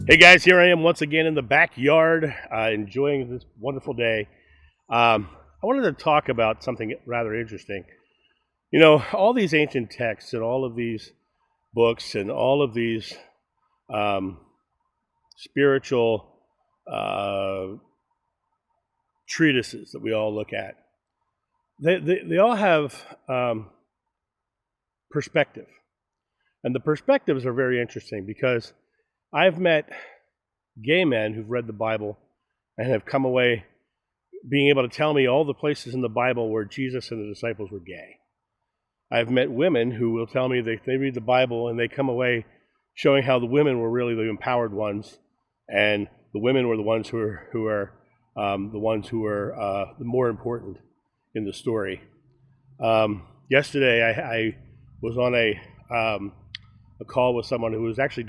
Hey guys, here I am once again in the backyard, enjoying this wonderful day. I wanted to talk about something rather interesting. You know, all these ancient texts and all of these books and all of these um, spiritual uh, treatises that we all look at, they all have perspective. And the perspectives are very interesting because I've met gay men who've read the Bible and have come away being able to tell me all the places in the Bible where Jesus and the disciples were gay. I've met women who will tell me they read the Bible and they come away showing how the women were really the empowered ones, and the women were the ones who are the more important in the story. Yesterday, I was on a call with someone who was actually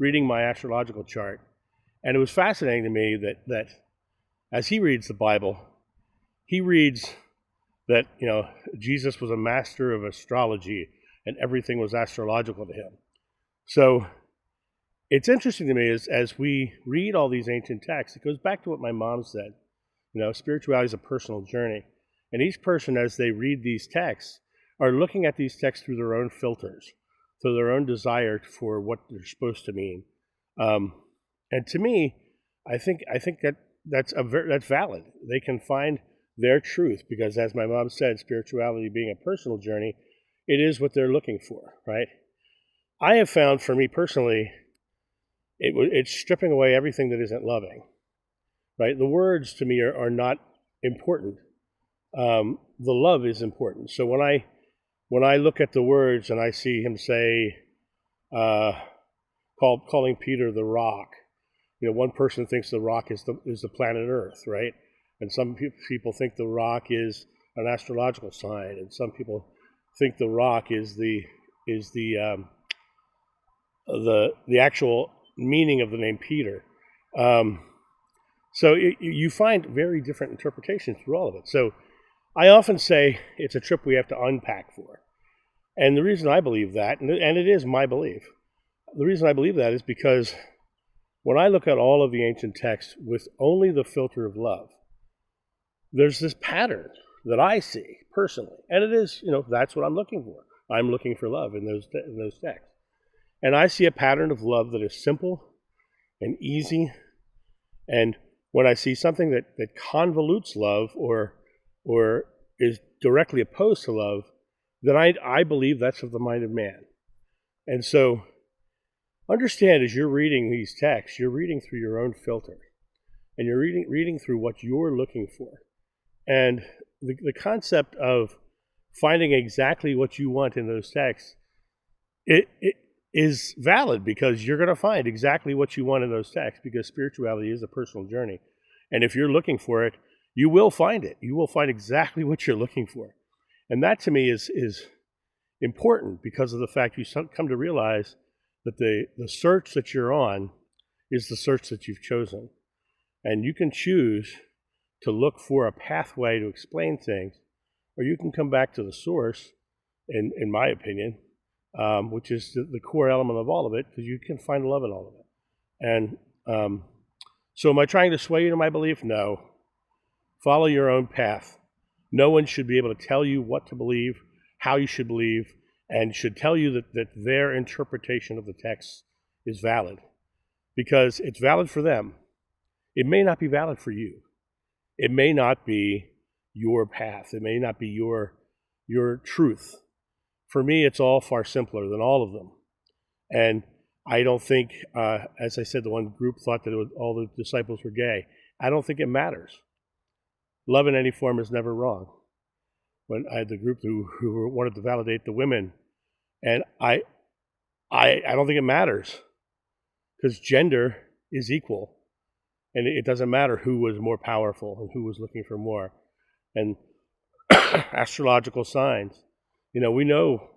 reading my astrological chart, and it was fascinating to me that as he reads the Bible, he reads that Jesus was a master of astrology and everything was astrological to him. So it's interesting to me as we read all these ancient texts, it goes back to what my mom said. Spirituality is a personal journey, and each person, as they read these texts, are looking at these texts through their own filters, through their own desire for what they're supposed to mean. And to me, I think that's valid. They can find their truth because, as my mom said, spirituality being a personal journey, it is what they're looking for, right? I have found, for me personally, it's stripping away everything that isn't loving, right? The words to me are not important. The love is important. So when I look at the words and I see him say, calling Peter the rock. One person thinks the rock is the planet Earth, right? And some people think the rock is an astrological sign, and some people think the rock is the actual meaning of the name Peter. So you find very different interpretations through all of it. So I often say it's a trip we have to unpack for. And the reason I believe that, and it is my belief, the reason I believe that is because when I look at all of the ancient texts with only the filter of love, there's this pattern that I see personally. And it is, that's what I'm looking for. I'm looking for love in those texts. And I see a pattern of love that is simple and easy. And when I see something that convolutes love or is directly opposed to love, then I believe that's of the mind of man. And so understand, as you're reading these texts, you're reading through your own filter. And you're reading through what you're looking for. And the concept of finding exactly what you want in those texts, it is valid because you're going to find exactly what you want in those texts because spirituality is a personal journey. And if you're looking for it, you will find it. You will find exactly what you're looking for. And that to me is important because of the fact you come to realize that the search that you're on is the search that you've chosen. And you can choose to look for a pathway to explain things, or you can come back to the source, in my opinion, which is the core element of all of it, because you can find love in all of it. And so am I trying to sway you to my belief? No. Follow your own path. No one should be able to tell you what to believe, how you should believe, and should tell you that their interpretation of the text is valid, because it's valid for them. It may not be valid for you. It may not be your path. It may not be your truth. For me, it's all far simpler than all of them. And I don't think, as I said, the one group thought that all the disciples were gay. I don't think it matters. Love in any form is never wrong. When I had the group who wanted to validate the women, and I don't think it matters, because gender is equal. And it doesn't matter who was more powerful and who was looking for more. And astrological signs. We know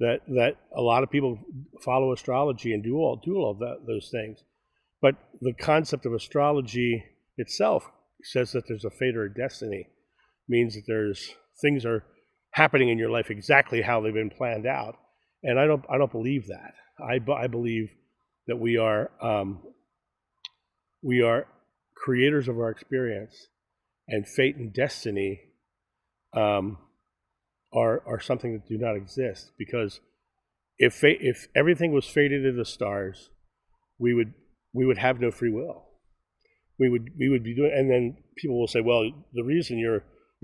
that a lot of people follow astrology and do all those things. But the concept of astrology itself says that there's a fate or a destiny. It means that things are happening in your life exactly how they've been planned out. And I don't believe that. I believe that we are We are creators of our experience, and fate and destiny are something that do not exist. Because if everything was fated in the stars, we would have no free will. We would be doing, and then people will say, well, the reason your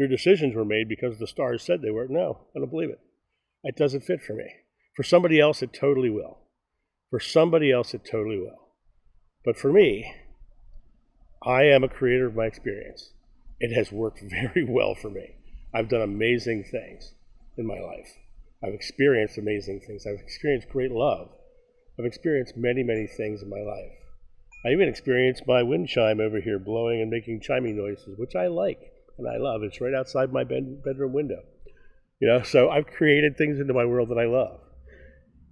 decisions were made because the stars said they were. No, I don't believe it. It doesn't fit for me. For somebody else, it totally will. For somebody else, it totally will. But for me, I am a creator of my experience. It has worked very well for me. I've done amazing things in my life. I've experienced amazing things. I've experienced great love. I've experienced many, many things in my life. I even experienced my wind chime over here blowing and making chiming noises, which I like and I love. It's right outside my bedroom window. So I've created things into my world that I love.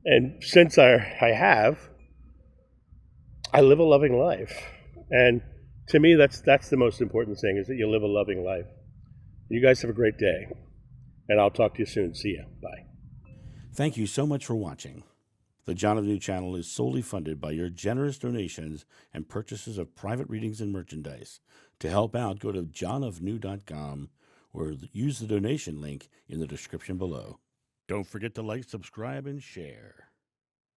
And since I have, I live a loving life. And to me, that's the most important thing, is that you live a loving life. You guys have a great day. And I'll talk to you soon. See ya. Bye. Thank you so much for watching. The John of New channel is solely funded by your generous donations and purchases of private readings and merchandise. To help out, go to johnofnew.com or use the donation link in the description below. Don't forget to like, subscribe, and share.